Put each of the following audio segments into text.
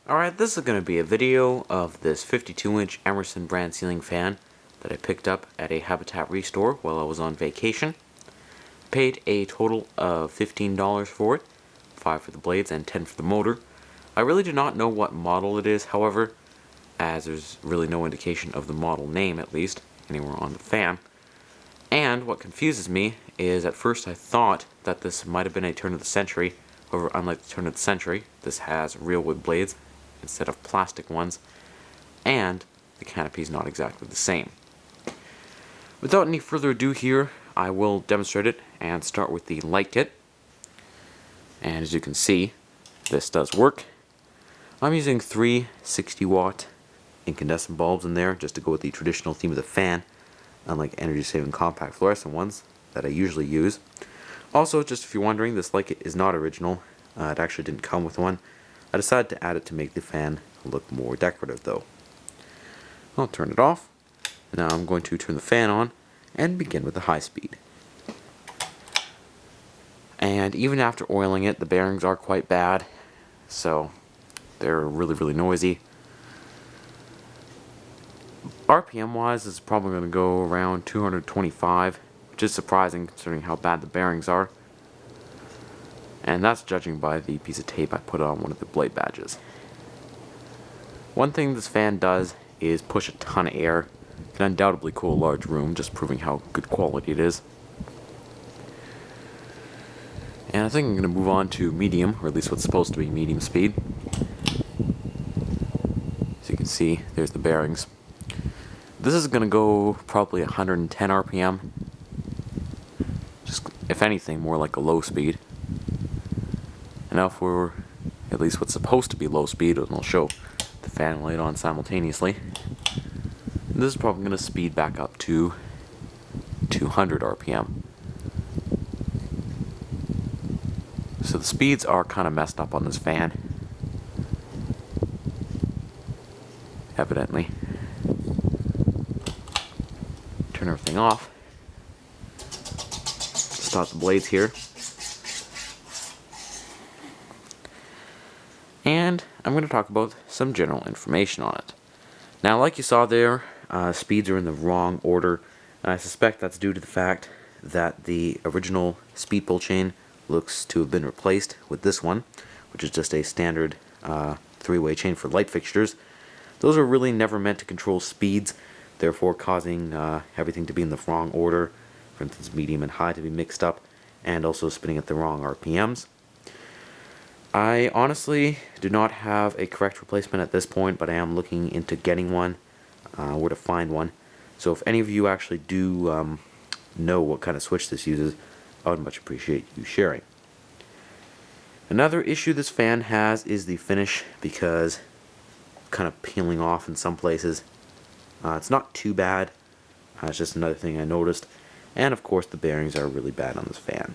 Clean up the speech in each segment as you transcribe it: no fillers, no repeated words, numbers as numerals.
Alright, this is going to be a video of this 52-inch Emerson brand ceiling fan that I picked up at a Habitat Restore while I was on vacation. Paid a total of $15 for it, 5 for the blades and 10 for the motor. I really do not know what model it is, however, as there's really no indication of the model name, at least, anywhere on the fan. And what confuses me is at first I thought that this might have been a turn of the century. However, unlike the turn of the century, this has real wood blades instead of plastic ones, and the canopy is not exactly the same. Without any further ado here, I will demonstrate it and start with the light kit. And as you can see, this does work. I'm using 3 60-watt incandescent bulbs in there just to go with the traditional theme of the fan, unlike energy-saving compact fluorescent ones that I usually use. Also, just if you're wondering, this light kit is not original. It actually didn't come with one. I decided to add it to make the fan look more decorative though. I'll turn it off. Now I'm going to turn the fan on and begin with the high speed. And even after oiling it, the bearings are quite bad, so they're really noisy. RPM wise, this is probably going to go around 225, which is surprising considering how bad the bearings are. And that's judging by the piece of tape I put on one of the blade badges. One thing this fan does is push a ton of air. It can undoubtedly cool a large room, just proving how good quality it is. And I think I'm going to move on to medium, or at least what's supposed to be medium speed. As you can see, there's the bearings. This is going to go probably 110 RPM. Just, if anything, more like a low speed. And now for at least what's supposed to be low speed, and I'll show the fan light on simultaneously. This is probably going to speed back up to 200 RPM. So the speeds are kind of messed up on this fan, evidently. Turn everything off. Stop the blades here. And I'm going to talk about some general information on it. Now, like you saw there, speeds are in the wrong order, and I suspect that's due to the fact that the original speed pull chain looks to have been replaced with this one, which is just a standard 3-way chain for light fixtures. Those are really never meant to control speeds, therefore causing everything to be in the wrong order, for instance medium and high to be mixed up, and also spinning at the wrong RPMs. I honestly do not have a correct replacement at this point, but I am looking into getting one, where to find one. So if any of you actually do know what kind of switch this uses, I would much appreciate you sharing. Another issue this fan has is the finish, because it's kind of peeling off in some places. It's not too bad, it's just another thing I noticed, and of course the bearings are really bad on this fan.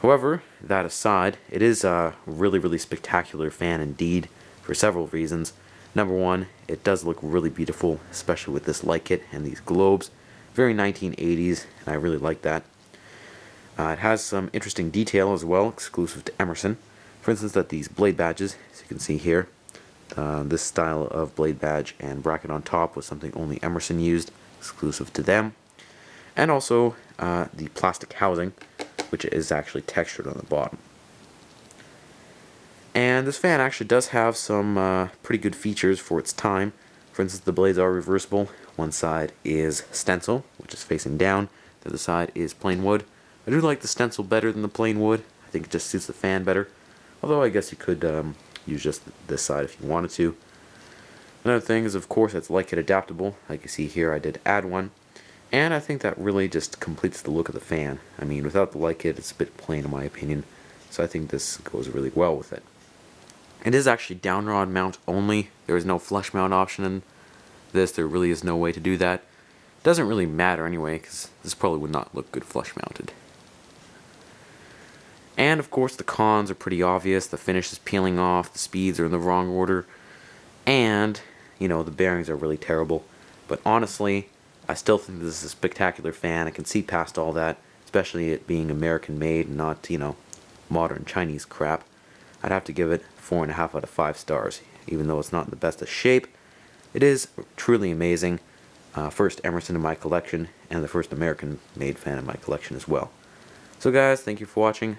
However, that aside, it is a really spectacular fan indeed, for several reasons. Number one, it does look really beautiful, especially with this light kit and these globes. Very 1980s, and I really like that. It has some interesting detail as well, exclusive to Emerson. For instance, that these blade badges, as you can see here, this style of blade badge and bracket on top was something only Emerson used, exclusive to them. And also the plastic housing, which is actually textured on the bottom. And this fan actually does have some pretty good features for its time. For instance, the blades are reversible. One side is stencil, which is facing down. The other side is plain wood. I do like the stencil better than the plain wood. I think it just suits the fan better. Although I guess you could use just this side if you wanted to. Another thing is, of course, it's light kit adaptable. Like you see here, I did add one. And I think that really just completes the look of the fan. I mean, without the light kit, it's a bit plain in my opinion. So I think this goes really well with it. It is actually down rod mount only. There is no flush mount option in this. There really is no way to do that. Doesn't really matter anyway, because this probably would not look good flush mounted. And of course the cons are pretty obvious. The finish is peeling off, the speeds are in the wrong order, and, you know, the bearings are really terrible. But honestly, I still think this is a spectacular fan. I can see past all that, especially it being American made and not, you know, modern Chinese crap. I'd have to give it 4.5 out of 5 stars. Even though it's not in the best of shape, it is truly amazing. First Emerson in my collection, and the first American-made fan in my collection as well. So guys, thank you for watching.